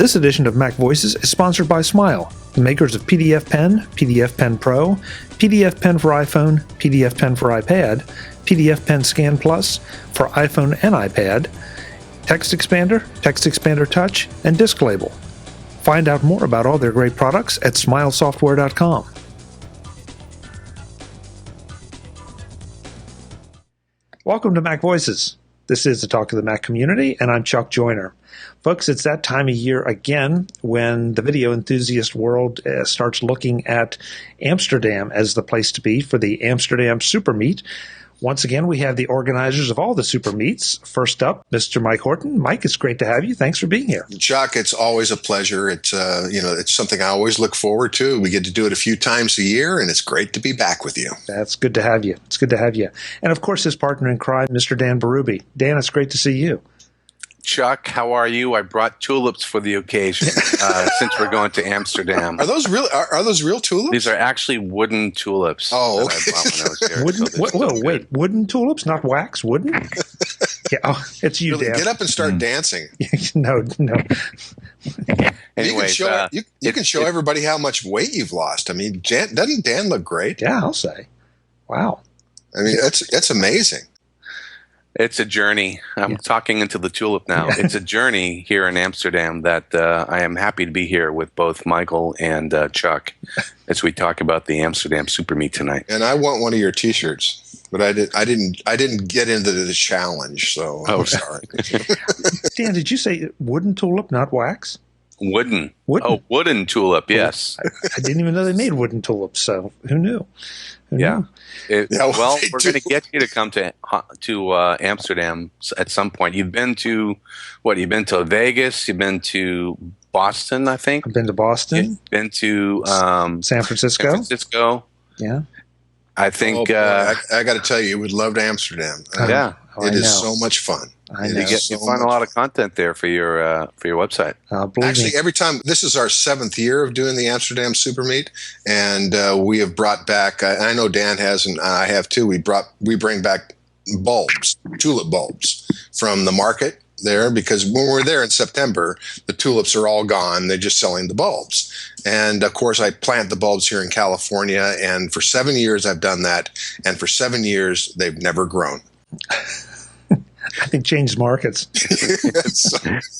This edition of MacVoices is sponsored by Smile, the makers of PDF Pen, PDF Pen Pro, PDF Pen for iPhone, PDF Pen for iPad, PDF Pen Scan Plus for iPhone and iPad, Text Expander Touch, and Disc Label. Find out more about all their great products at smilesoftware.com. Welcome to MacVoices. This is the Talk of the Mac community, and I'm Chuck Joyner. Folks, it's that time of year again when the video enthusiast world starts looking at Amsterdam as the place to be for the Amsterdam SuperMeet. Once again, we have the organizers of all the SuperMeet's. First up, Mr. Mike Horton. Mike, it's great to have you. Thanks for being here. Chuck, it's always a pleasure. It's something I always look forward to. We get to do it a few times a year, and it's great to be back with you. That's good to have you. It's good to have you. And of course, his partner in crime, Mr. Dan Bérubé. Dan, it's great to see you. Chuck, how are you? I brought tulips for the occasion since we're going to Amsterdam. Are those real tulips? These are actually wooden tulips. Oh, that I bought when I was there. Wooden? Wooden tulips, not wax? Wooden? Yeah, it's you, Dan. Get up and start dancing. No. Anyways, you can show everybody how much weight you've lost. I mean, doesn't Dan look great? Yeah, I'll say. Wow. I mean, that's amazing. It's a journey. I'm talking into the tulip now. It's a journey here in Amsterdam that I am happy to be here with both Michael and Chuck as we talk about the Amsterdam SuperMeet tonight. And I want one of your T-shirts, but I didn't get into the challenge, so I'm sorry. Dan, did you say wooden tulip, not wax? Wooden. Oh, wooden tulip. Yes. I didn't even know they made wooden tulips. So who knew? Well, we're going to get you to come to Amsterdam at some point. You've been to You've been to Vegas. You've been to Boston, I think. I've been to Boston. You've been to San Francisco. Yeah. I think. I got to tell you, you would love Amsterdam. It is so much fun. You find a lot of content there for your website. Actually, every time, this is our 7th year of doing the Amsterdam SuperMeet, and we have brought back. I know Dan has, and I have too. We bring back bulbs, tulip bulbs, from the market there, because when we're there in September, the tulips are all gone. They're just selling the bulbs. And of course, I plant the bulbs here in California, and for 7 years I've done that, and for 7 years they've never grown. I think changed markets.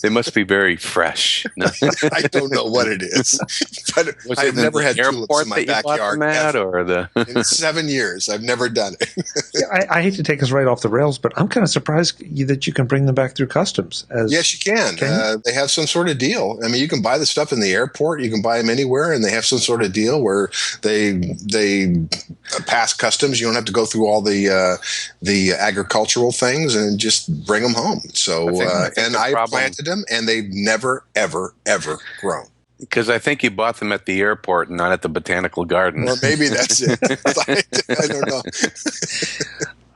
They must be very fresh. I don't know what it is, but I've never had tulips in my backyard. In 7 years, I've never done it. I hate to take us right off the rails, but I'm kind of surprised that you can bring them back through customs. Yes, you can. They have some sort of deal. I mean, you can buy the stuff in the airport. You can buy them anywhere, and they have some sort of deal where they pass customs. You don't have to go through all the agricultural things, and just bring them home. So, I planted them, and they've never, ever, ever grown. Because I think you bought them at the airport and not at the botanical garden. Well, maybe that's it. I don't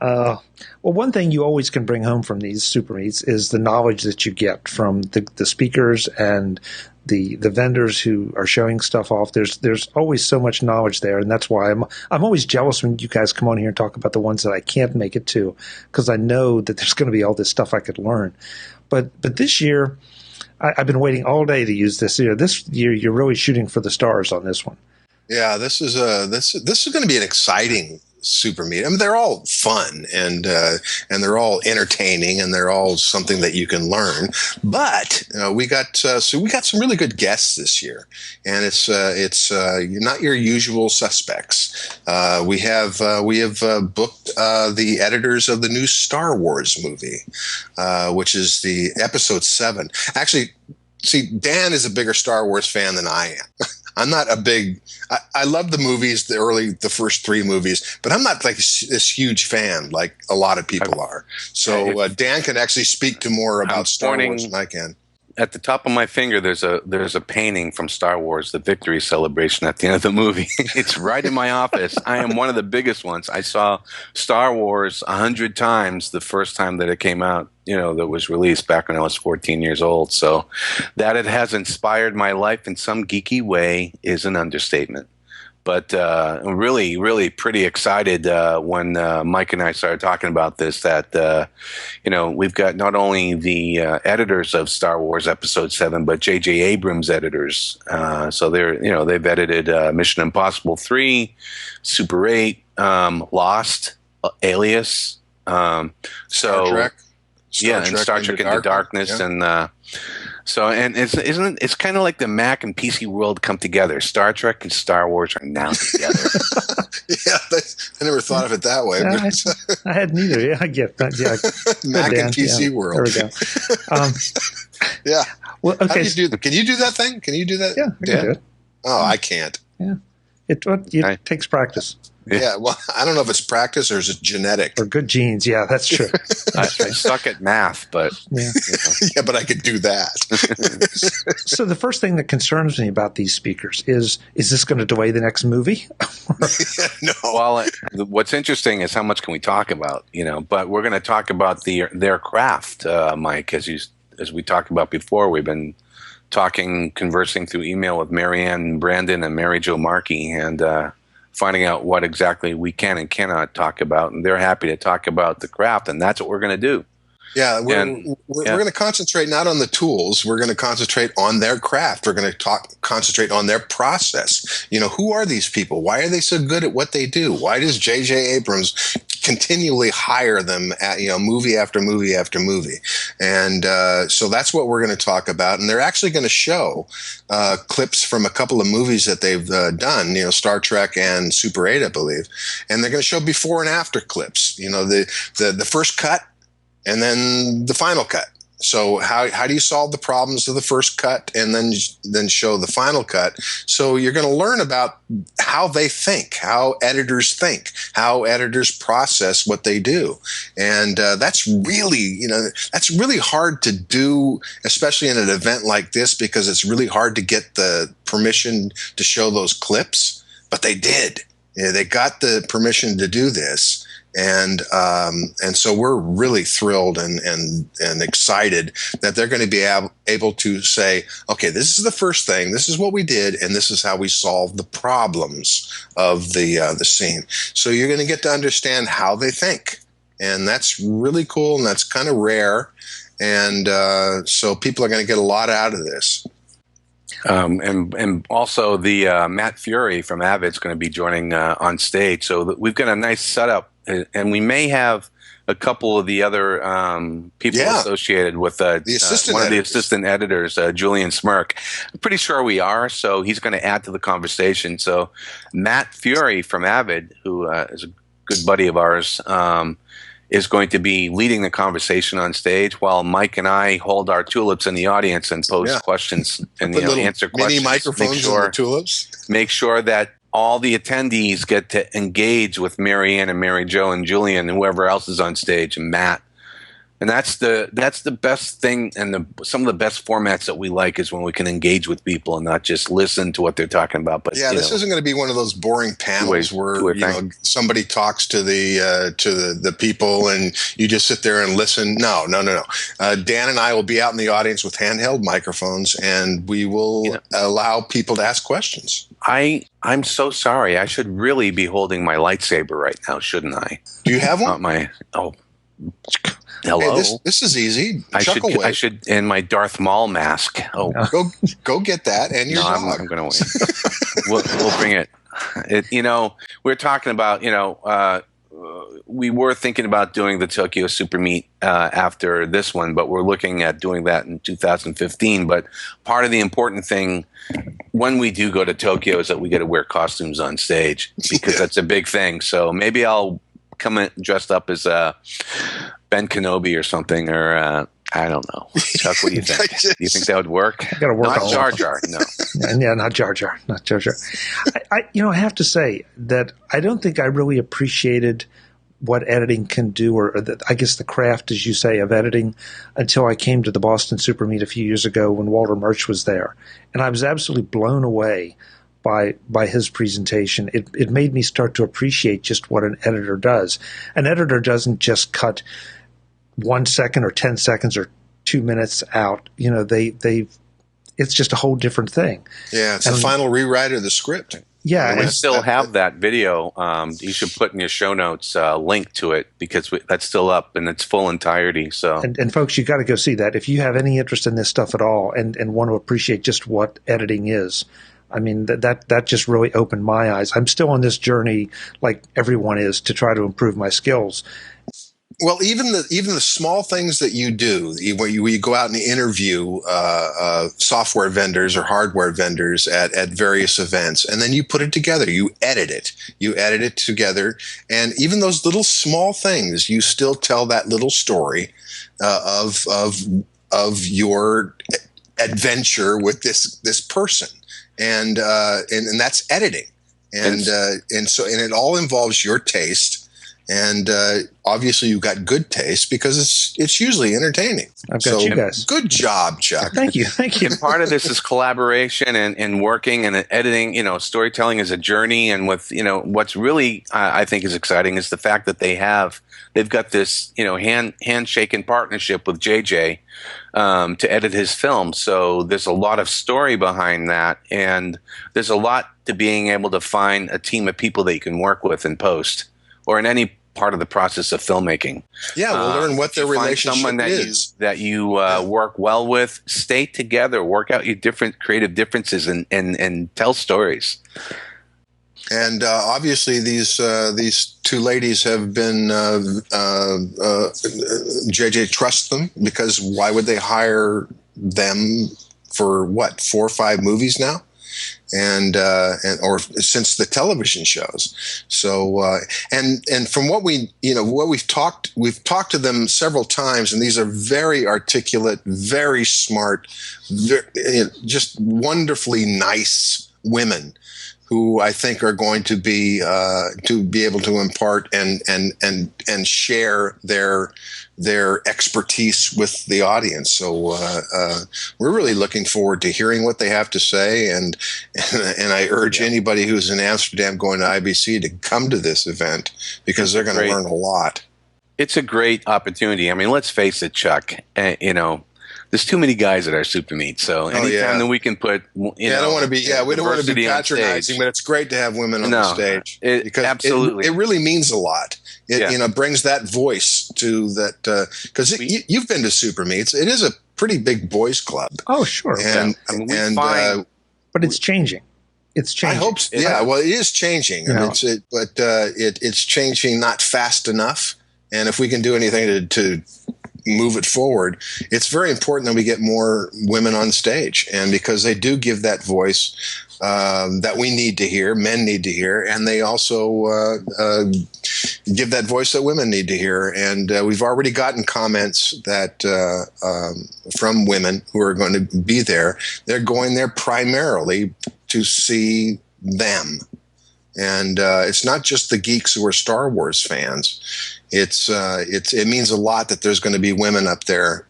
know. Well, one thing you always can bring home from these SuperMeets is the knowledge that you get from the speakers and the vendors who are showing stuff off. There's always so much knowledge there, and that's why I'm always jealous when you guys come on here and talk about the ones that I can't make it to, because I know that there's going to be all this stuff I could learn. But this year, I've been waiting all day to use this year. This year, you're really shooting for the stars on this one. Yeah, this is going to be an exciting SuperMeet. I mean, they're all fun and they're all entertaining, and they're all something that you can learn. But we got some really good guests this year, and it's not your usual suspects. We have booked the editors of the new Star Wars movie, which is the episode 7. Actually, see, Dan is a bigger Star Wars fan than I am. I'm not a big. I love the movies, the first 3 movies, but I'm not like this huge fan like a lot of people are. So Dan can actually speak to more about Star Wars than I can. At the top of my finger, there's a painting from Star Wars, the victory celebration at the end of the movie. It's right in my office. I am one of the biggest ones. I saw Star Wars 100 times the first time that it came out, that was released back when I was 14 years old. So that it has inspired my life in some geeky way is an understatement. But really, really pretty excited when Mike and I started talking about this, that, we've got not only the editors of Star Wars Episode 7, but J.J. Abrams editors. So they've edited Mission Impossible 3, Super 8, Lost, Alias. Star Trek. And Star Trek Into Darkness. Yeah. And it's kind of like the Mac and PC world come together. Star Trek and Star Wars are now together. Yeah, I never thought of it that way. I hadn't either. Yeah, I get that. Yeah, Mac and PC world. There we go. Yeah. Well, okay. How do you do that? Can you do that thing? Can you do that? Yeah, I can do it. Oh, I can't. Yeah, it takes practice. Yeah, well, I don't know if it's practice or is it genetic. Or good genes, yeah, that's true. I suck at math, but... Yeah. Yeah, but I could do that. So the first thing that concerns me about these speakers is this going to delay the next movie? No. Well, what's interesting is how much can we talk about, but we're going to talk about their craft, Mike, as we talked about before. We've been conversing through email with Marianne Brandon and Mary Jo Markey, and finding out what exactly we can and cannot talk about, and they're happy to talk about the craft, and that's what we're going to do. Yeah, we're going to concentrate not on the tools. We're going to concentrate on their craft. We're going to concentrate on their process. Who are these people? Why are they so good at what they do? Why does J.J. Abrams continually hire them at movie after movie after movie? And so that's what we're going to talk about. And they're actually going to show clips from a couple of movies that they've done. Star Trek and Super 8, I believe. And they're going to show before and after clips. The first cut. And then the final cut. So how do you solve the problems of the first cut and then show the final cut? So you're going to learn about how they think, how editors think, how editors process what they do. And that's really hard to do, especially in an event like this, because it's really hard to get the permission to show those clips. But they did. They got the permission to do this. And so we're really thrilled and excited that they're going to be able to say, okay, this is the first thing, this is what we did, and this is how we solved the problems of the scene. So you're going to get to understand how they think, and that's really cool, and that's kind of rare, and so people are going to get a lot out of this. And also the Matt Fury from Avid's going to be joining on stage, so we've got a nice setup. And we may have a couple of the other people associated with one of the assistant editors, Julian Smirk. I'm pretty sure we are, so he's going to add to the conversation. So Matt Fury from Avid, who is a good buddy of ours, is going to be leading the conversation on stage while Mike and I hold our tulips in the audience and pose questions and answer questions. Mini microphones in the tulips. Make sure that all the attendees get to engage with Marianne and Mary Jo and Julian and whoever else is on stage, and Matt. And that's the best thing, and some of the best formats that we like is when we can engage with people and not just listen to what they're talking about. But this isn't going to be one of those boring panels where somebody talks to the people and you just sit there and listen. No. Dan and I will be out in the audience with handheld microphones, and we will allow people to ask questions. I'm so sorry. I should really be holding my lightsaber right now, shouldn't I? Do you have one? Hello. Hey, this is easy. I should in my Darth Maul mask. Oh, go get that and your dog. I'm going to wait. We'll bring it. We're talking about we were thinking about doing the Tokyo Super Meet after this one, but we're looking at doing that in 2015. But part of the important thing when we do go to Tokyo is that we get to wear costumes on stage, because that's a big thing. So maybe I'll come in dressed up as Ben Kenobi or something, or I don't know. Chuck, what do you think? Do you think that would work? Got to work not Jar Jar, no. Yeah, not Jar Jar, not Jar Jar. I have to say that I don't think I really appreciated what editing can do, or I guess the craft, as you say, of editing, until I came to the Boston Super Meet a few years ago when Walter Murch was there, and I was absolutely blown away by his presentation. It made me start to appreciate just what an editor does. An editor doesn't just cut 1 second or 10 seconds or 2 minutes out. It's just a whole different thing. Yeah, it's the final rewrite of the script. Yeah, And we still have that video. You should put in your show notes link to it because that's still up in its full entirety. So, and folks, you got to go see that if you have any interest in this stuff at all, and want to appreciate just what editing is. I mean, that just really opened my eyes. I'm still on this journey, like everyone is, to try to improve my skills. Well, even the small things that you do, where you go out and interview software vendors or hardware vendors at various events, and then you put it together. You edit it together, and even those little small things, you still tell that little story of your adventure with this person, and that's editing, and it all involves your taste. And obviously, you've got good taste because it's usually entertaining. I've got you guys. Good job, Chuck. Thank you. And part of this is collaboration and working and editing. Storytelling is a journey, and with what's really I think is exciting is the fact that they've got this handshaking partnership with JJ to edit his film. So there's a lot of story behind that, and there's a lot to being able to find a team of people that you can work with in post or in any part of the process of filmmaking. Yeah, we'll learn what their relationship someone is. That you work well with, stay together, work out your different creative differences, and tell stories. And obviously, these two ladies have been JJ trusts them, because why would they hire them for 4 or 5 movies now? And or since the television shows. So and from what we've talked to them several times, and these are very articulate, very smart, just wonderfully nice women who I think are going to be able to impart and share their expertise with the audience. So we're really looking forward to hearing what they have to say, and I urge anybody who's in Amsterdam going to IBC to come to this event, because they're going to learn a lot. It's a great opportunity. I mean, let's face it, Chuck. There's too many guys at our SuperMeet, so anytime that we can put, we don't want to be patronizing, but it's great to have women on the stage, because absolutely, it really means a lot. It brings that voice to that, because you've been to SuperMeet's. It is a pretty big boys club. Oh, sure, but it's changing. It's changing. I hope so. Well, it is changing, it's changing not fast enough. And if we can do anything to move it forward, it's very important that we get more women on stage, and because they do give that voice that we need to hear, men need to hear, and they also give that voice that women need to hear. And we've already gotten comments that from women who are going to be there. They're going there primarily to see them. And it's not just the geeks who are Star Wars fans. It means a lot that there's going to be women up there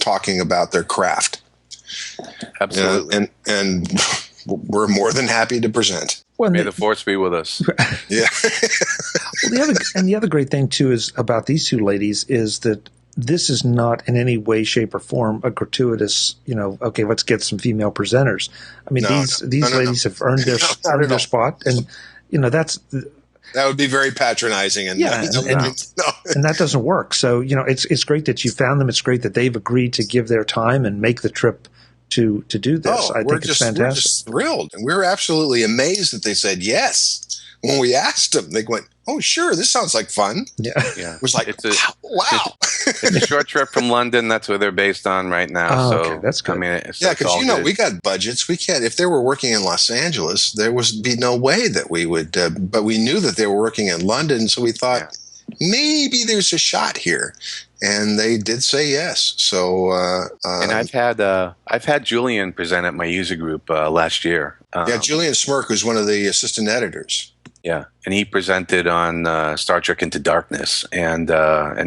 talking about their craft. Absolutely. And we're more than happy to present. Well, may the force be with us. Yeah. The other great thing too is about these two ladies is that this is not in any way, shape, or form a gratuitous, okay, let's get some female presenters. I mean, these ladies have earned their spot, and that would be very patronizing, and and that doesn't work. So it's great that you found them. It's great that they've agreed to give their time and make the trip to do this. I think it's fantastic. We're just thrilled, and we're absolutely amazed that they said yes when we asked them. They went, "Oh, sure, this sounds like fun." Yeah. It was like, wow. It's a short trip from London. That's where they're based on right now. So okay, that's good. I mean, because we got budgets. We can't. If they were working in Los Angeles, there would be no way that we would. But we knew that they were working in London, so we thought maybe there's a shot here. And they did say yes. So, and I've had Julian present at my user group last year. Julian Smirk, who's one of the assistant editors. Yeah, and he presented on Star Trek Into Darkness, and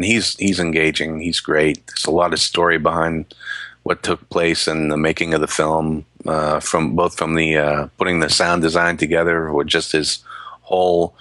he's engaging. He's great. There's a lot of story behind what took place in the making of the film, from the putting the sound design together, or just his whole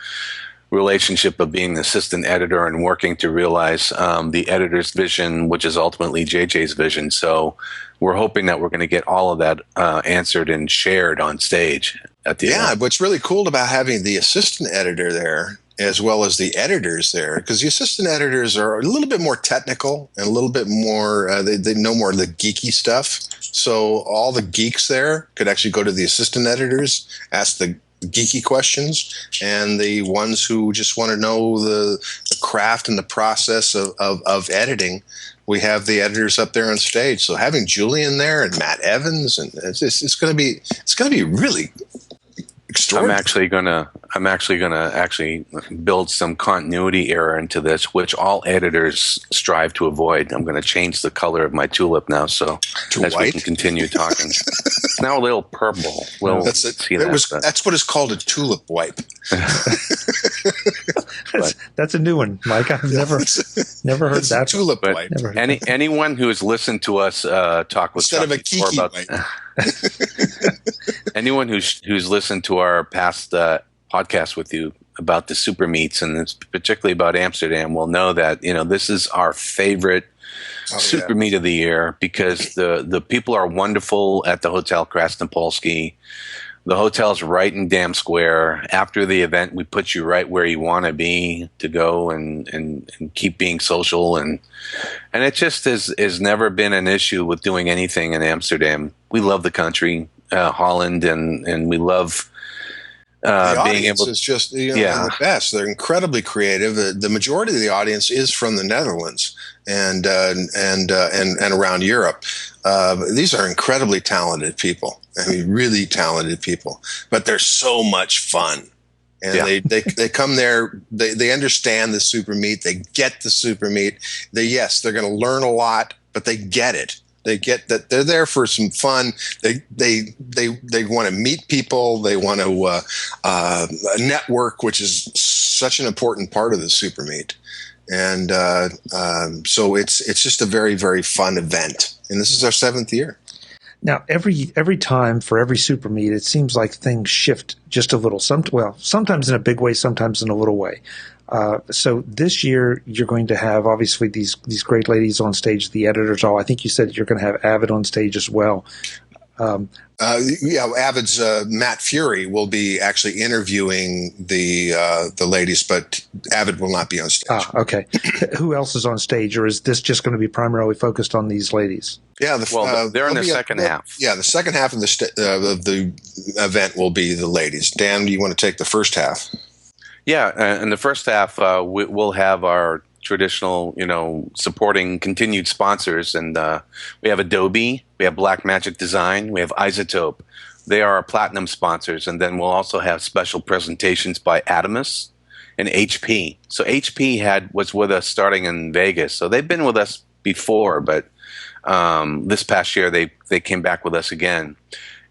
relationship of being the assistant editor and working to realize the editor's vision, which is ultimately JJ's vision. So we're hoping that we're going to get all of that answered and shared on stage. at the Yeah, event. what's really cool about having the assistant editor there as well as the editors there, because the assistant editors are a little bit more technical and a little bit more, they know more of the geeky stuff. So all the geeks there could actually go to the assistant editors, ask the geeky questions, and the ones who just want to know the craft and the process of editing, we have the editors up there on stage. So having Julian there and Matt Evans, and it's going to be really extraordinary. I'm actually gonna build some continuity error into this, which all editors strive to avoid. I'm gonna change the color of my tulip now, so To as white? we can continue talking. It's now a little purple. We'll see that. That's what is called a tulip wipe. That's a new one, Mike. I've never heard that. Tulip But wipe. Never heard anyone who has listened to us talk with Instead Chuck of a before kiki about wipe. anyone who's listened to our past podcast with you about the SuperMeet's, and it's particularly about Amsterdam, will know that this is our favorite Super Meet of the year, because the people are wonderful at the Hotel Krasnopolski. The hotel's right in Dam Square. After the event, we put you right where you want to be to go and keep being social, and it just has never been an issue with doing anything in Amsterdam. We love the country, Holland, and we love The being audience able. is just the best. They're incredibly creative. The majority of the audience is from the Netherlands and around Europe. These are incredibly talented people. I mean, really talented people. But they're so much fun. And they come there. They understand the Super Meet. They get the Super Meet. They're going to learn a lot, but they get it. They get that they're there for some fun. They want to meet people. They want to network, which is such an important part of the Super Meet. And so it's just a very, very fun event. And this is our 7th year. Now, every time for every Super Meet, it seems like things shift just a little. Sometimes in a big way, sometimes in a little way. So this year, you're going to have obviously these great ladies on stage, the editors. I think you said you're going to have Avid on stage as well. Avid's Matt Fury will be actually interviewing the ladies, but Avid will not be on stage. Okay. Who else is on stage, or is this just going to be primarily focused on these ladies? Yeah, they're in the second half. Yeah, the second half of the event will be the ladies. Dan, do you want to take the first half? Yeah, in the first half, we'll have our traditional, supporting continued sponsors, and we have Adobe, we have Black Magic Design, we have Isotope. They are our platinum sponsors, and then we'll also have special presentations by Adamus and HP. So HP was with us starting in Vegas, so they've been with us before, but this past year they came back with us again.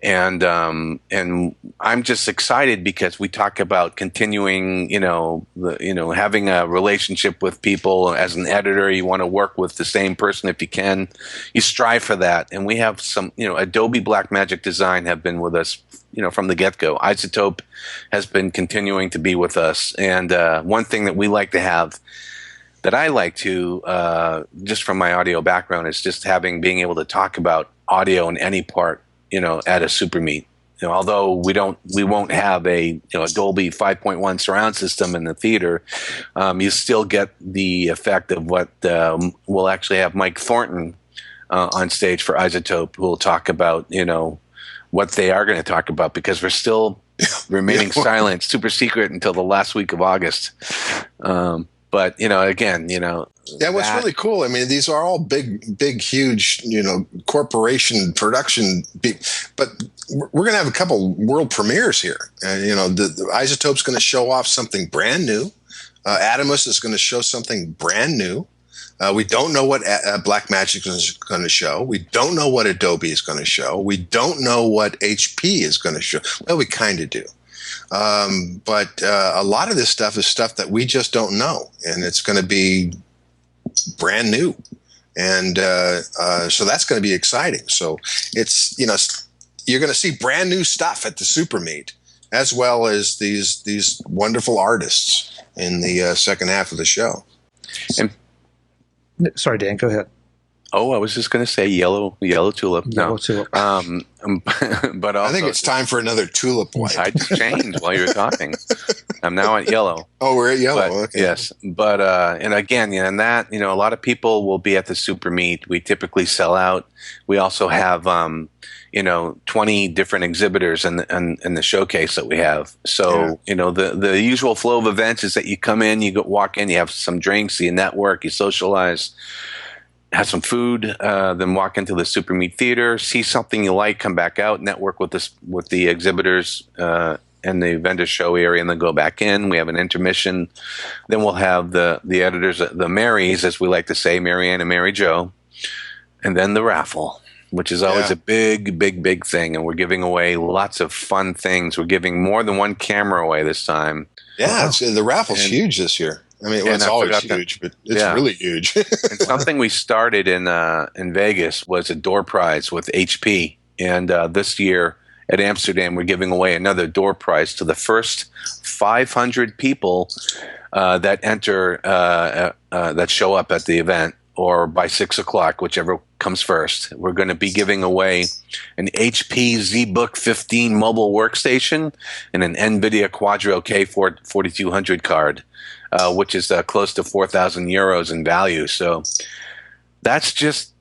And I'm just excited because we talk about continuing, having a relationship with people. As an editor, you want to work with the same person if you can. You strive for that. And we have some, Adobe Blackmagic Design have been with us, from the get-go. Isotope has been continuing to be with us. And one thing that we like to have, that I like to, just from my audio background, is just being able to talk about audio in any part, at a Super Meet. Although we won't have a Dolby 5.1 surround system in the theater, you still get the effect of what we'll actually have Mike Thornton on stage for Isotope, who will talk about what they are going to talk about, because we're still remaining silent, super secret, until the last week of August. But again, what's really cool, I mean, these are all big, huge, corporation production, but we're going to have a couple world premieres here. And, the Isotope's going to show off something brand new. Adamus is going to show something brand new. We don't know what Blackmagic is going to show. We don't know what Adobe is going to show. We don't know what HP is going to show. Well, we kind of do. But a lot of this stuff is stuff that we just don't know, and it's going to be brand new. And so that's going to be exciting. So it's, you're going to see brand new stuff at the Super Meet, as well as these wonderful artists in the second half of the show. And sorry, Dan, go ahead. Oh, I was just going to say yellow tulip. Yellow No. tulip. But also, I think it's time for another tulip wipe. I just changed while you were talking. I'm now at yellow. Oh, we're at yellow. But, Okay. yes, but and again, and that a lot of people will be at the Super Meet. We typically sell out. We also have 20 different exhibitors in the showcase that we have. So the usual flow of events is that you come in, walk in, you have some drinks, you network, you socialize, have some food, then walk into the Super Meet Theater, see something you like, come back out, network with the exhibitors in the vendor show area, and then go back in. We have an intermission. Then we'll have the editors, the Marys, as we like to say, Mary Ann and Mary Jo, and then the raffle, which is always a big thing. And we're giving away lots of fun things. We're giving more than one camera away this time. Yeah, the raffle's huge this year. I mean, it's always huge, but it's really huge. And something we started in Vegas was a door prize with HP. And this year at Amsterdam, we're giving away another door prize to the first 500 people that enter, that show up at the event, or by 6 o'clock, whichever comes first. We're going to be giving away an HP ZBook 15 mobile workstation and an NVIDIA Quadro K4200 card, which is close to 4,000 euros in value. So that's just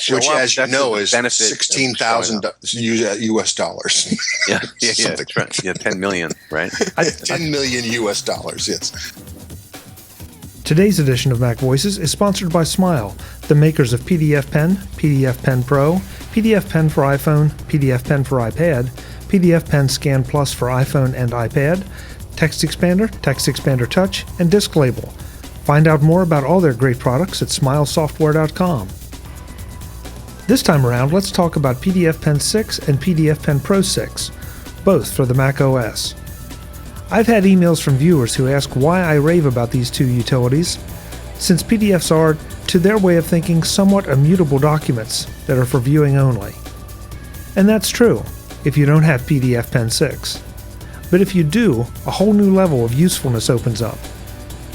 which, as you know, is $16,000 US dollars. Yeah, 10 million, right? 10 million US dollars. Yes. Today's edition of MacVoices is sponsored by Smile, the makers of PDF Pen, PDF Pen Pro, PDF Pen for iPhone, PDF Pen for iPad, PDF Pen Scan Plus for iPhone and iPad, Text Expander Touch, and Disc Label. Find out more about all their great products at smilesoftware.com. This time around, let's talk about PDF Pen 6 and PDF Pen Pro 6, both for the Mac OS. I've had emails from viewers who ask why I rave about these two utilities, since PDFs are, to their way of thinking, somewhat immutable documents that are for viewing only. And that's true if you don't have PDF Pen 6. But if you do, a whole new level of usefulness opens up.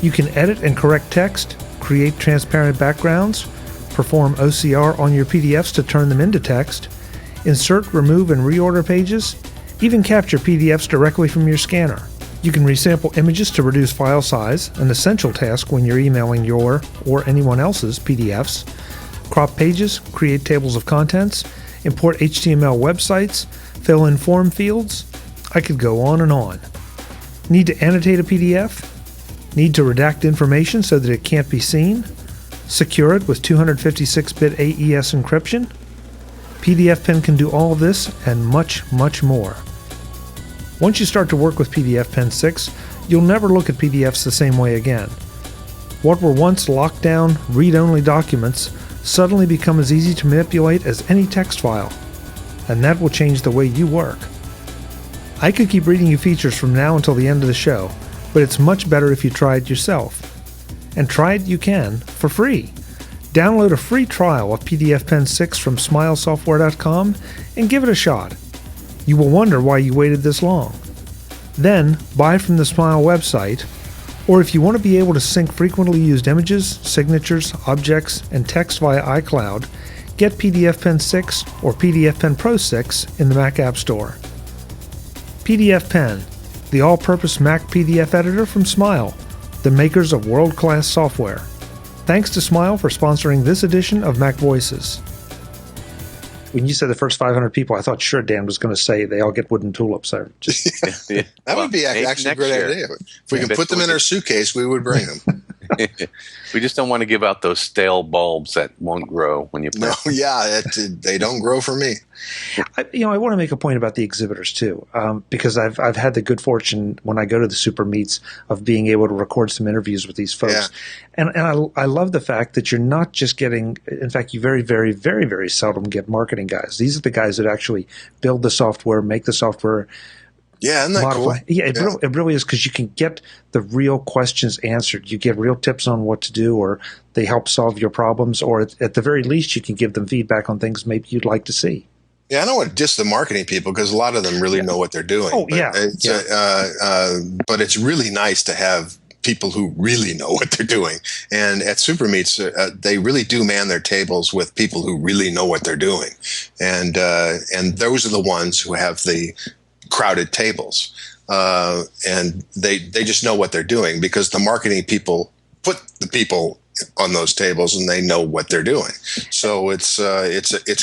You can edit and correct text, create transparent backgrounds, perform OCR on your PDFs to turn them into text, insert, remove, and reorder pages, even capture PDFs directly from your scanner. You can resample images to reduce file size, an essential task when you're emailing your or anyone else's PDFs, crop pages, create tables of contents, import HTML websites, fill in form fields. I could go on and on. Need to annotate a PDF? Need to redact information so that it can't be seen? Secure it with 256-bit AES encryption? PDF Pen can do all of this and much, much more. Once you start to work with PDF Pen 6, you'll never look at PDFs the same way again. What were once locked down, read-only documents suddenly become as easy to manipulate as any text file, and that will change the way you work. I could keep reading you features from now until the end of the show, but it's much better if you try it yourself. And try it you can for free. Download a free trial of PDF Pen 6 from smilesoftware.com and give it a shot. You will wonder why you waited this long. Then, buy from the Smile website, or if you want to be able to sync frequently used images, signatures, objects, and text via iCloud, get PDF Pen 6 or PDF Pen Pro 6 in the Mac App Store. PDF Pen, the all-purpose Mac PDF editor from Smile, the makers of world-class software. Thanks to Smile for sponsoring this edition of MacVoices. When you said the first 500 people, I thought sure Dan was going to say they all get wooden tulips. That would be actually a great idea. If we can put them in our suitcase, we would bring them. We just don't want to give out those stale bulbs that won't grow when you plant them. They don't grow for me. I want to make a point about the exhibitors too, because I've had the good fortune when I go to the SuperMeet's of being able to record some interviews with these folks, and I love the fact that you're not just getting. In fact, you very, very, very, very seldom get marketing guys. These are the guys that actually build the software, make the software. Yeah, isn't that modify. cool? Yeah, it really is, because you can get the real questions answered. You get real tips on what to do, or they help solve your problems, or at the very least, you can give them feedback on things maybe you'd like to see. Yeah, I don't want just the marketing people, because a lot of them really know what they're doing. Oh, but but it's really nice to have people who really know what they're doing. And at SuperMeet's, they really do man their tables with people who really know what they're doing. And those are the ones who have the crowded tables. And they just know what they're doing because the marketing people put the people on those tables and they know what they're doing. So it's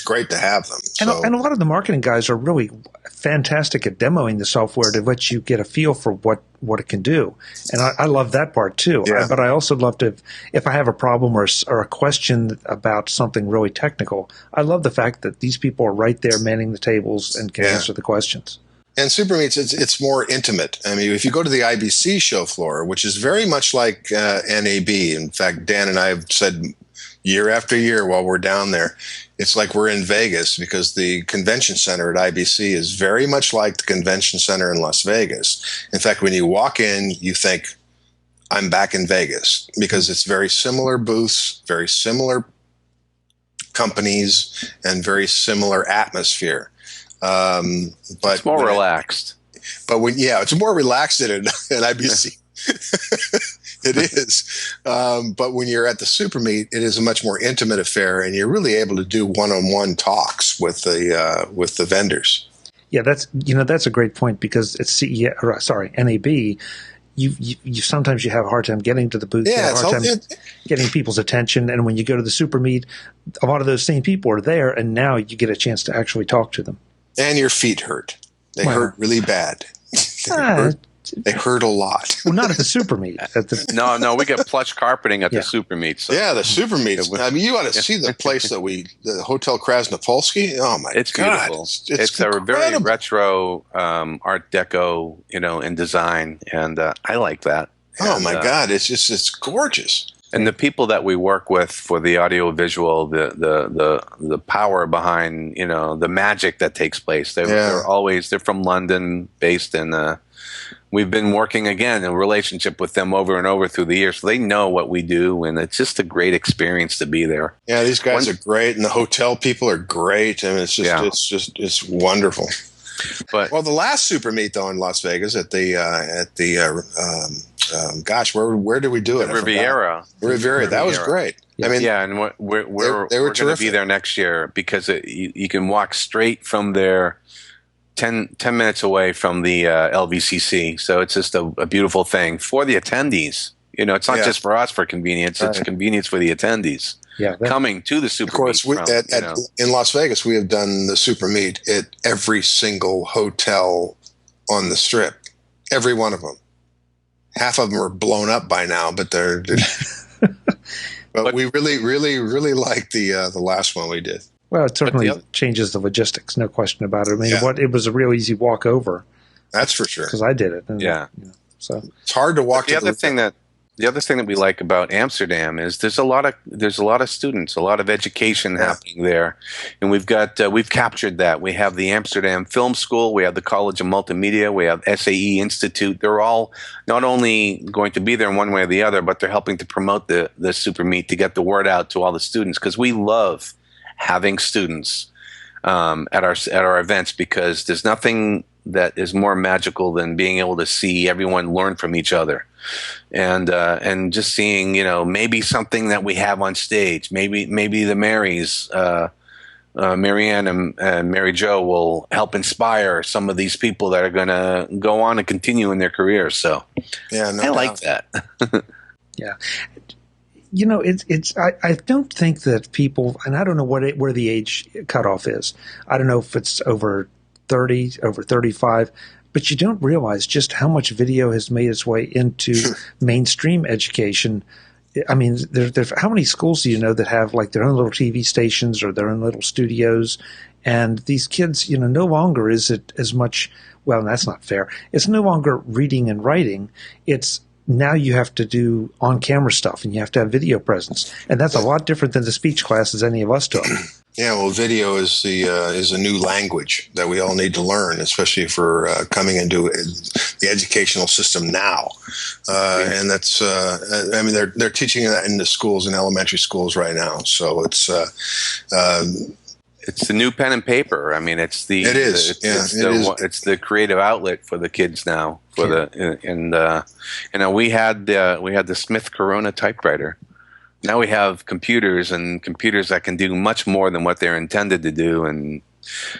great to have them. And a lot of the marketing guys are really fantastic at demoing the software to let you get a feel for what it can do. And I love that part too. Yeah. But I also love to, if I have a problem or a question about something really technical, I love the fact that these people are right there manning the tables and can answer the questions. And SuperMeet's, it's more intimate. I mean, if you go to the IBC show floor, which is very much like NAB, in fact, Dan and I have said year after year while we're down there, it's like we're in Vegas because the convention center at IBC is very much like the convention center in Las Vegas. In fact, when you walk in, you think, I'm back in Vegas because it's very similar booths, very similar companies, and very similar atmosphere. But it's more relaxed. But it's more relaxed than IBC. It is. But when you're at the SuperMeet, it is a much more intimate affair, and you're really able to do one-on-one talks with the vendors. Yeah, that's a great point because it's NAB. You sometimes you have a hard time getting to the booth. Yeah, you have a hard time getting people's attention, and when you go to the SuperMeet, a lot of those same people are there, and now you get a chance to actually talk to them. And your feet hurt. They hurt really bad. They hurt a lot. Well, not at the SuperMeet. No, we get plush carpeting at the SuperMeet. So. Yeah, the SuperMeet. I mean, you ought to see the place the Hotel Krasnopolsky. Oh my God, it's beautiful. It's a very retro Art Deco, in design, and I like that. Oh my God, it's gorgeous. And the people that we work with for the audio visual, the power behind, the magic that takes place. They're from London, based in. We've been working again in a relationship with them over and over through the years. So they know what we do, and it's just a great experience to be there. Yeah, these guys are great, and the hotel people are great, and it's wonderful. But the last SuperMeet though in Las Vegas where did we do it? Riviera. That was great. Yeah. I mean, and we're going to be there next year because you can walk straight from there. 10 minutes away from the LVCC. So it's just a beautiful thing for the attendees. It's not just for us for convenience. It's convenience for the attendees coming to the SuperMeet. Of course, in Las Vegas, we have done the SuperMeet at every single hotel on the Strip. Every one of them. Half of them are blown up by now, but they're but we really, really, really like the last one we did. Well, it certainly changes the logistics, no question about it. I mean, it was a real easy walk over. That's for sure. Because I did it. And, so it's hard to walk. The other thing that we like about Amsterdam is there's a lot of students, a lot of education happening there, and we've captured that. We have the Amsterdam Film School, we have the College of Multimedia, we have SAE Institute. They're all not only going to be there in one way or the other, but they're helping to promote the SuperMeet to get the word out to all the students because we love having students at our events because there's nothing that is more magical than being able to see everyone learn from each other, and just seeing maybe something that we have on stage, maybe the Marys, Marianne and Mary Jo will help inspire some of these people that are going to go on and continue in their careers. So I like that. Yeah. I don't think that people, and I don't know where the age cutoff is. I don't know if it's over 30, over 35, but you don't realize just how much video has made its way into mainstream education. I mean, how many schools do you know that have like their own little TV stations or their own little studios? And these kids, no longer is it as much, well, that's not fair. It's no longer reading and writing. It's now you have to do on-camera stuff, and you have to have video presence, and that's a lot different than the speech classes any of us took. Yeah, well, video is a new language that we all need to learn, especially for coming into the educational system now. And that's, they're teaching that in the schools, in elementary schools right now. So it's, It's the new pen and paper. I mean, it's the It is. It's the creative outlet for the kids now. We had the Smith Corona typewriter. Now we have computers that can do much more than what they're intended to do, and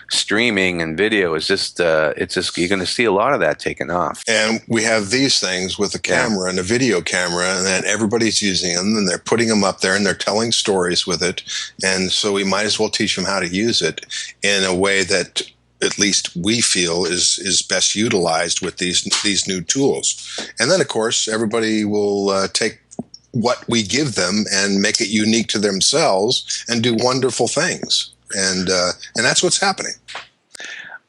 streaming and video is just you're going to see a lot of that taken off. And we have these things with a camera and a video camera, and then everybody's using them, and they're putting them up there, and they're telling stories with it. And so we might as well teach them how to use it in a way that at least we feel is best utilized with these new tools. And then, of course, everybody will take what we give them and make it unique to themselves and do wonderful things. And that's what's happening.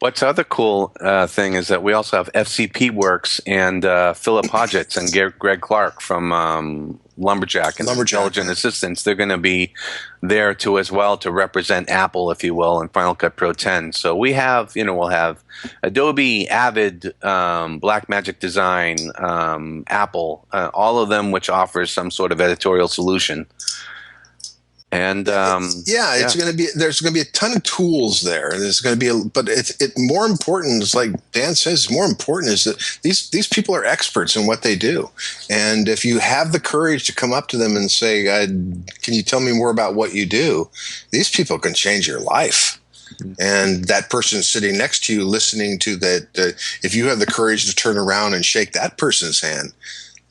What's other cool thing is that we also have FCP Works and Philip Hodgetts and Greg Clark from Lumberjack and Intelligent Assistants. They're going to be there too as well to represent Apple, if you will, in Final Cut Pro 10. So we'll have Adobe, Avid, Blackmagic Design, Apple, all of them which offers some sort of editorial solution. And there's going to be a ton of tools there, and there's going to be but more important is, like Dan says, more important is that these people are experts in what they do, and if you have the courage to come up to them and say, "Can you tell me more about what you do?" These people can change your life. And that person sitting next to you, listening to that, if you have the courage to turn around and shake that person's hand.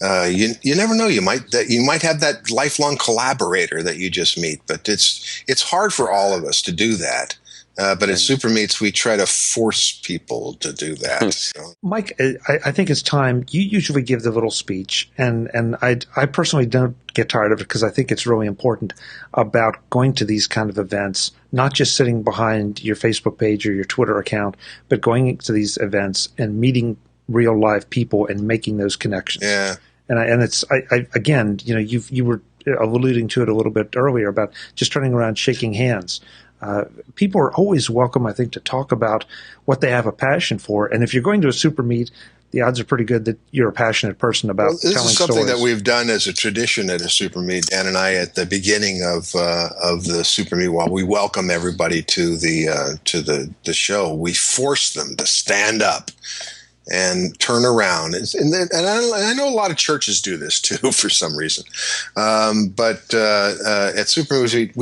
You never know. You might have that lifelong collaborator that you just meet, but it's hard for all of us to do that. But at SuperMeet's, we try to force people to do that. So. Mike, I think it's time. You usually give the little speech, and I personally don't get tired of it because I think it's really important about going to these kind of events, not just sitting behind your Facebook page or your Twitter account, but going to these events and meeting real live people and making those connections. Yeah. And it's again, you were alluding to it a little bit earlier about just turning around, shaking hands. People are always welcome, I think, to talk about what they have a passion for. And if you're going to a SuperMeet, the odds are pretty good that you're a passionate person about telling stories. This is something that we've done as a tradition at a SuperMeet. Dan and I, at the beginning of the SuperMeet, while we welcome everybody to the show, we force them to stand up and turn around. And I know a lot of churches do this too for some reason. But at SuperMeet's,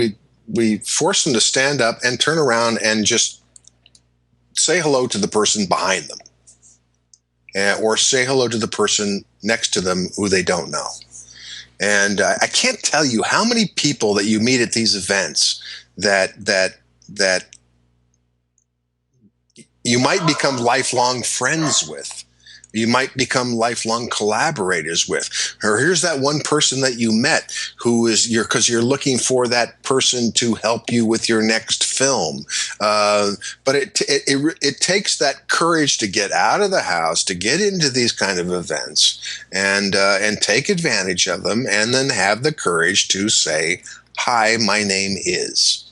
we force them to stand up and turn around and just say hello to the person behind them, or say hello to the person next to them who they don't know. And I can't tell you how many people that you meet at these events that you might become lifelong friends with. You might become lifelong collaborators with. Or here's that one person that you met who is because you're looking for that person to help you with your next film. But it takes that courage to get out of the house, to get into these kind of events, and take advantage of them, and then have the courage to say, "Hi, my name is."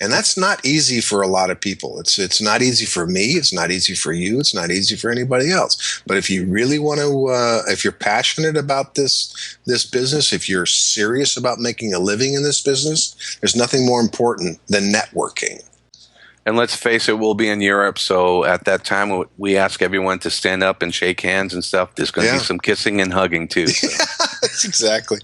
And that's not easy for a lot of people. It's not easy for me. It's not easy for you. It's not easy for anybody else. But if you really want to, if you're passionate about this business, if you're serious about making a living in this business, there's nothing more important than networking. And let's face it, we'll be in Europe, so at that time we ask everyone to stand up and shake hands and stuff. There's going to be some kissing and hugging too. So. That's exactly.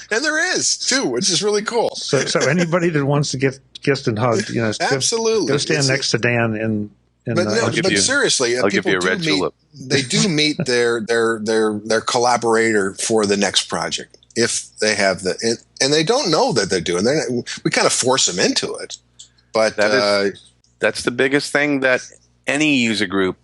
And there is too, which is really cool. So anybody that wants to get kissed and hugged, absolutely, go stand next to Dan. But seriously, I'll give you a red tulip. They do meet their collaborator for the next project if they have and they don't know that they're doing. We kind of force them into it. But that's the biggest thing that any user group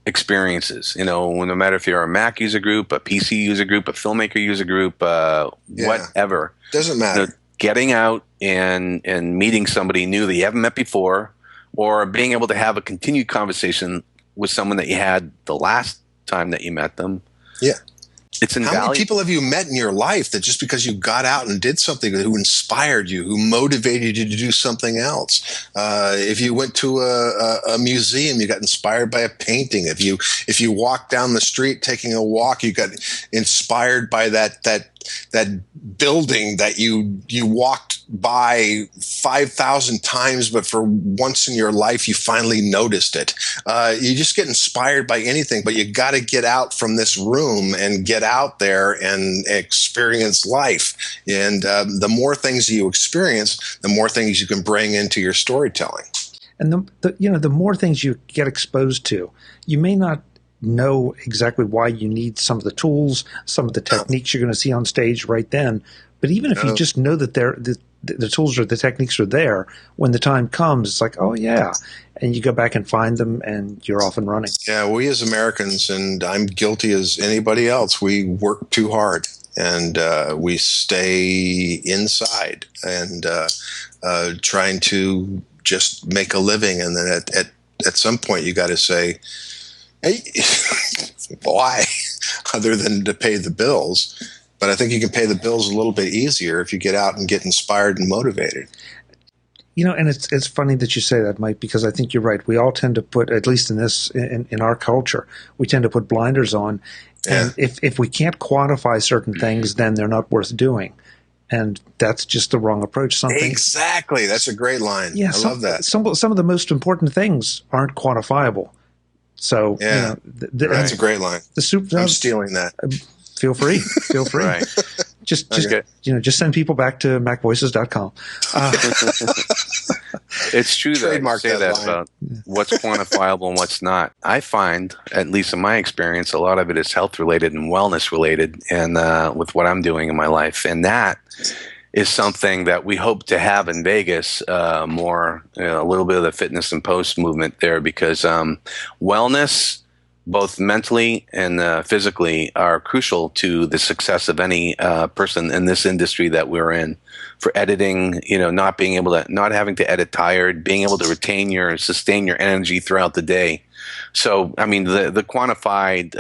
experiences. No matter if you're a Mac user group, a PC user group, a filmmaker user group, whatever. Doesn't matter. Getting out and meeting somebody new that you haven't met before, or being able to have a continued conversation with someone that you had the last time that you met them. Yeah. It's invaluable. How many people have you met in your life that just because you got out and did something, who inspired you, who motivated you to do something else? If you went to a museum, you got inspired by a painting. If you walked down the street taking a walk, you got inspired by that that building that you walked by 5,000 times, but for once in your life you finally noticed it. You just get inspired by anything, but you got to get out from this room and get out there and experience life. And the more things you experience, the more things you can bring into your storytelling. And the more things you get exposed to, you may not know exactly why you need some of the tools, some of the techniques you're going to see on stage right then. But even if you just know that the tools or the techniques are there, when the time comes, it's like, oh yeah, and you go back and find them, and you're off and running. Yeah, we as Americans, and I'm guilty as anybody else, we work too hard, and we stay inside and trying to just make a living, and then at some point you got to say, hey, why? Other than to pay the bills. But I think you can pay the bills a little bit easier if you get out and get inspired and motivated. And it's funny that you say that, Mike, because I think you're right. We all tend to put, at least in our culture, we tend to put blinders on. And if we can't quantify certain things, then they're not worth doing. And that's just the wrong approach. Exactly. That's a great line. Yeah, I love that. Some of the most important things aren't quantifiable. So yeah, that's a great line. I'm stealing that. Feel free. Right. Just send people back to MacVoices.com. It's true that you say that about what's quantifiable and what's not. I find, at least in my experience, a lot of it is health related and wellness related, and with what I'm doing in my life, and that is something that we hope to have in Vegas more. A little bit of the fitness and post movement there, because wellness, both mentally and physically, are crucial to the success of any person in this industry that we're in. For editing, not having to edit tired, being able to sustain your energy throughout the day. So, I mean, the quantified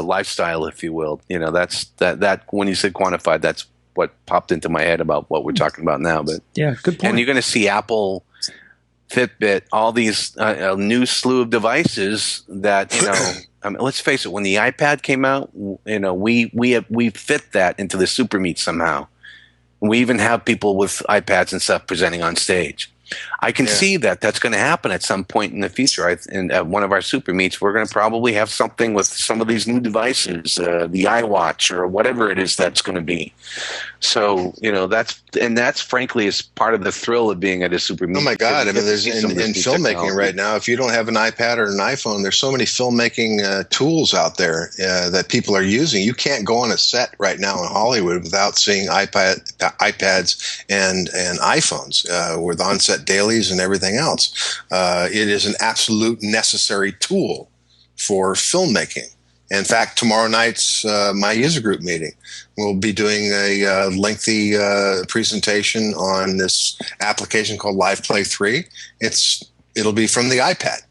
lifestyle, if you will, that's that. When you said quantified, that's what popped into my head about what we're talking about now. But yeah, good point. And you're going to see Apple, Fitbit, all these new slew of devices that I mean, let's face it. When the iPad came out, we fit that into the SuperMeet's somehow. We even have people with iPads and stuff presenting on stage. I can see that's going to happen at some point in the future. At one of our SuperMeet's, we're going to probably have something with some of these new devices, the iWatch or whatever it is that's going to be. So, that's frankly is part of the thrill of being at a SuperMeet. Oh my God! I mean, there's in filmmaking technology right now. If you don't have an iPad or an iPhone, there's so many filmmaking tools out there that people are using. You can't go on a set right now in Hollywood without seeing iPads and iPhones with on-set dailies and everything else. It is an absolute necessary tool for filmmaking. In fact, tomorrow night's my user group meeting, we'll be doing a lengthy presentation on this application called LivePlay 3. It'll be from the iPad.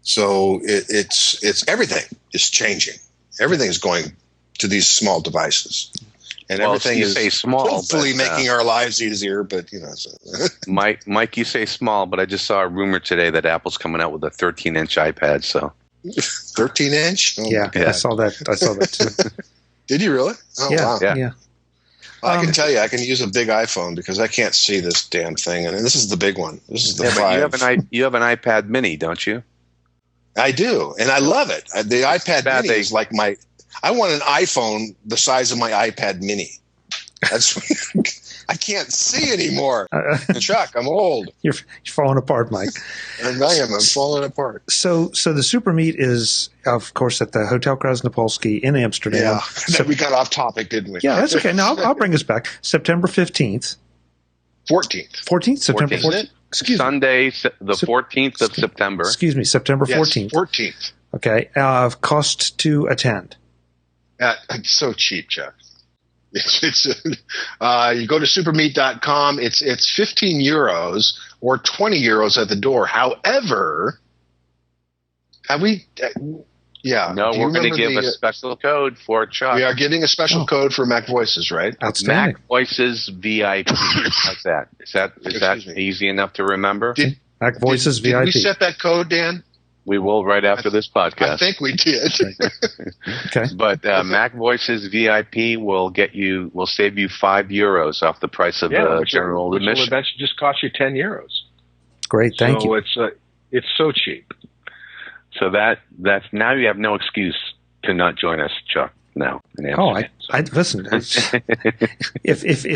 So it's everything is changing. Everything is going to these small devices. And everything is hopefully making our lives easier, but So. Mike, you say small, but I just saw a rumor today that Apple's coming out with a 13-inch iPad. So 13-inch? Oh, yeah, I saw that too. Did you really? Oh, yeah, wow. Yeah. Well, I can tell you, I can use a big iPhone because I can't see this damn thing, and this is the big one. This is the 5. But you have an iPad Mini, don't you? I do, and I love it. The iPad Mini is like my. I want an iPhone the size of my iPad Mini. That's. I can't see anymore. Chuck, I'm old. You're falling apart, Mike. And I am. I'm falling apart. So the SuperMeet is, of course, at the Hotel Krasnopolski in Amsterdam. Yeah, so we got off topic, didn't we? Yeah, that's okay. Now I'll bring us back. September 15th. 14th. September 14th. Excuse me. Sunday, the 14th of September. Excuse me, September 14th. Yes, 14th. Okay. Cost to attend. It's so cheap, Chuck. You go to supermeet.com. It's 15 euros or 20 euros at the door. However, have we? Yeah. No, we're going to give a special code for Chuck. We are giving a special code for MacVoices, right? Outstanding. MacVoices VIP. How's that? Is that easy enough to remember? MacVoices VIP. Did we set that code, Dan? We will right after this podcast. I think we did. Okay. But MacVoices VIP will save you €5 off the price of the general admission. Which will eventually just cost you €10. Great, thank you. So it's so cheap. So that's now you have no excuse to not join us, Chuck. Now. I listen. If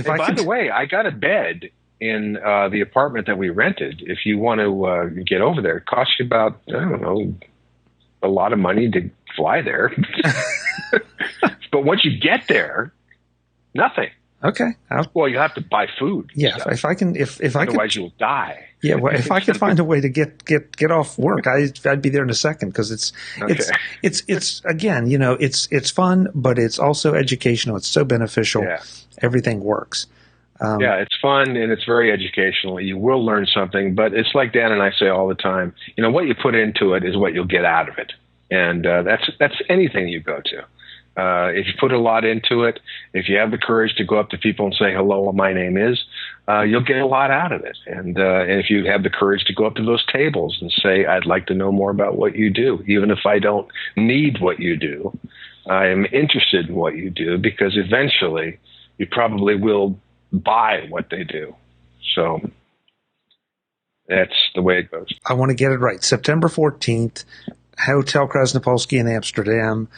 I by could, the way, I got a bed in the apartment that we rented. If you want to get over there, it costs you about, I don't know, a lot of money to fly there. But once you get there, nothing. Okay. Well, you have to buy food. Yeah. If I can, otherwise you'll die. Yeah. Well, if I could find a way to get off work, I'd be there in a second, because it's again, it's fun, but it's also educational. It's so beneficial. Yeah. Everything works. It's fun and it's very educational. You will learn something, but it's like Dan and I say all the time. What you put into it is what you'll get out of it, and that's anything you go to. If you put a lot into it, if you have the courage to go up to people and say, hello, my name is, you'll get a lot out of it. And if you have the courage to go up to those tables and say, I'd like to know more about what you do, even if I don't need what you do, I am interested in what you do, because eventually you probably will buy what they do. So that's the way it goes. I want to get it right. September 14th, Hotel Krasnopolski in Amsterdam.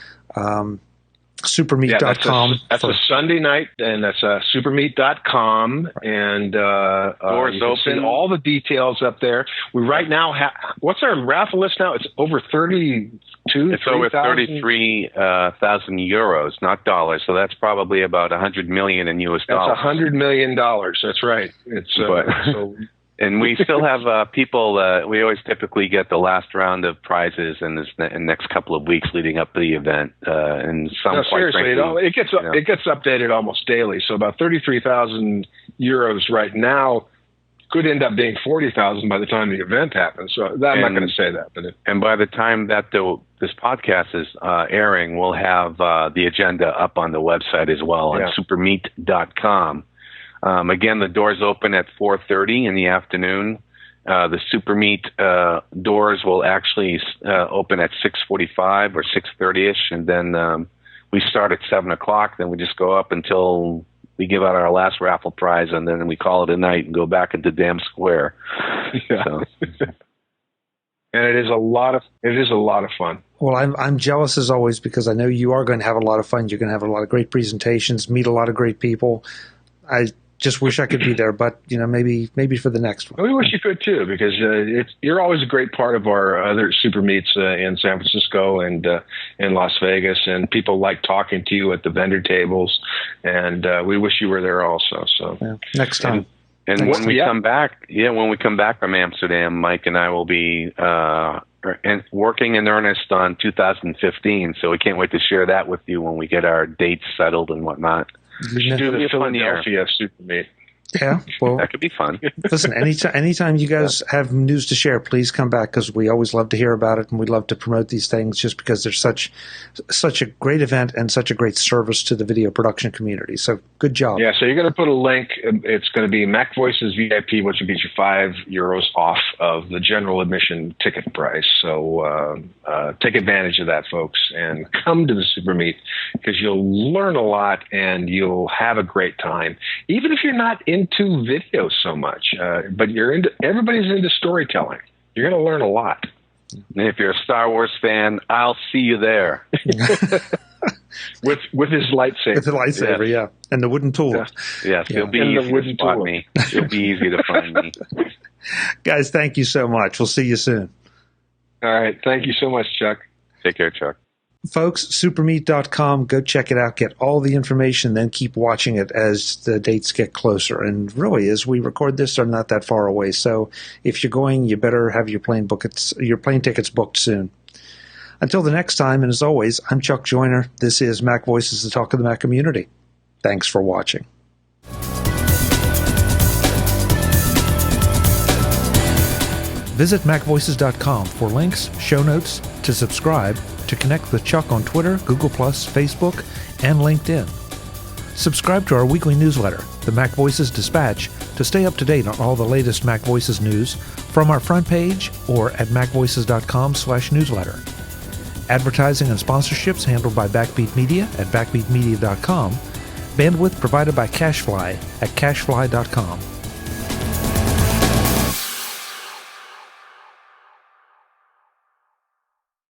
SuperMeet.com. That's a Sunday night, and that's SuperMeet.com, and doors open. All the details up there. We right now have, what's our raffle list now? It's over 32. It's over 33,000 euros, not dollars. So that's probably about 100 million in US dollars. That's $100 million. That's right. It's so. And we still have people. We always typically get the last round of prizes in the next couple of weeks leading up to the event. And some, no, quite seriously, frankly, it gets updated almost daily. So about 33,000 euros right now could end up being 40,000 by the time the event happens. So I'm not going to say that, and by the time that this podcast is airing, we'll have the agenda up on the website as well on SuperMeet.com. Again, the doors open at 4:30 in the afternoon. The SuperMeet doors will actually open at 6:45 or 6:30ish, and then we start at 7 o'clock. Then we just go up until we give out our last raffle prize, and then we call it a night and go back into Dam Square. Yeah. So. And it is a lot of fun. Well, I'm jealous as always, because I know you are going to have a lot of fun. You're going to have a lot of great presentations, meet a lot of great people. I just wish I could be there, but maybe for the next one. We wish you could too, because you're always a great part of our other Super Meets in San Francisco and in Las Vegas, and people like talking to you at the vendor tables, and we wish you were there also. So next time. And when we come back from Amsterdam, Mike and I will be working in earnest on 2015. So we can't wait to share that with you when we get our dates settled and whatnot. You should do the Philadelphia Super Meet. Yeah, well, that could be fun. Listen, anytime you guys have news to share, please come back, because we always love to hear about it, and we love to promote these things just because they're such a great event and such a great service to the video production community. So good job. Yeah, so you're going to put a link. It's going to be MacVoices VIP, which will get you €5 off of the general admission ticket price. So take advantage of that, folks, and come to the Super Meet, because you'll learn a lot and you'll have a great time, even if you're not into video so much, but everybody's into storytelling. You're going to learn a lot. And if you're a Star Wars fan, I'll see you there. with his lightsaber. With the lightsaber, yeah. And the wooden tool. Yes, it'll be easy to spot me. It'll be easy to find me. Guys, thank you so much. We'll see you soon. All right. Thank you so much, Chuck. Take care, Chuck. Folks, supermeet.com, go check it out, get all the information, then keep watching it as the dates get closer. And really, as we record this, they're not that far away. So if you're going, you better have your plane tickets booked soon. Until the next time, and as always, I'm Chuck Joyner. This is MacVoices, the talk of the Mac community. Thanks for watching. Visit MacVoices.com for links, show notes, to subscribe, to connect with Chuck on Twitter, Google+, Facebook, and LinkedIn. Subscribe to our weekly newsletter, the MacVoices Dispatch, to stay up to date on all the latest MacVoices news from our front page or at macvoices.com/newsletter. Advertising and sponsorships handled by Backbeat Media at backbeatmedia.com. Bandwidth provided by CashFly at cashfly.com.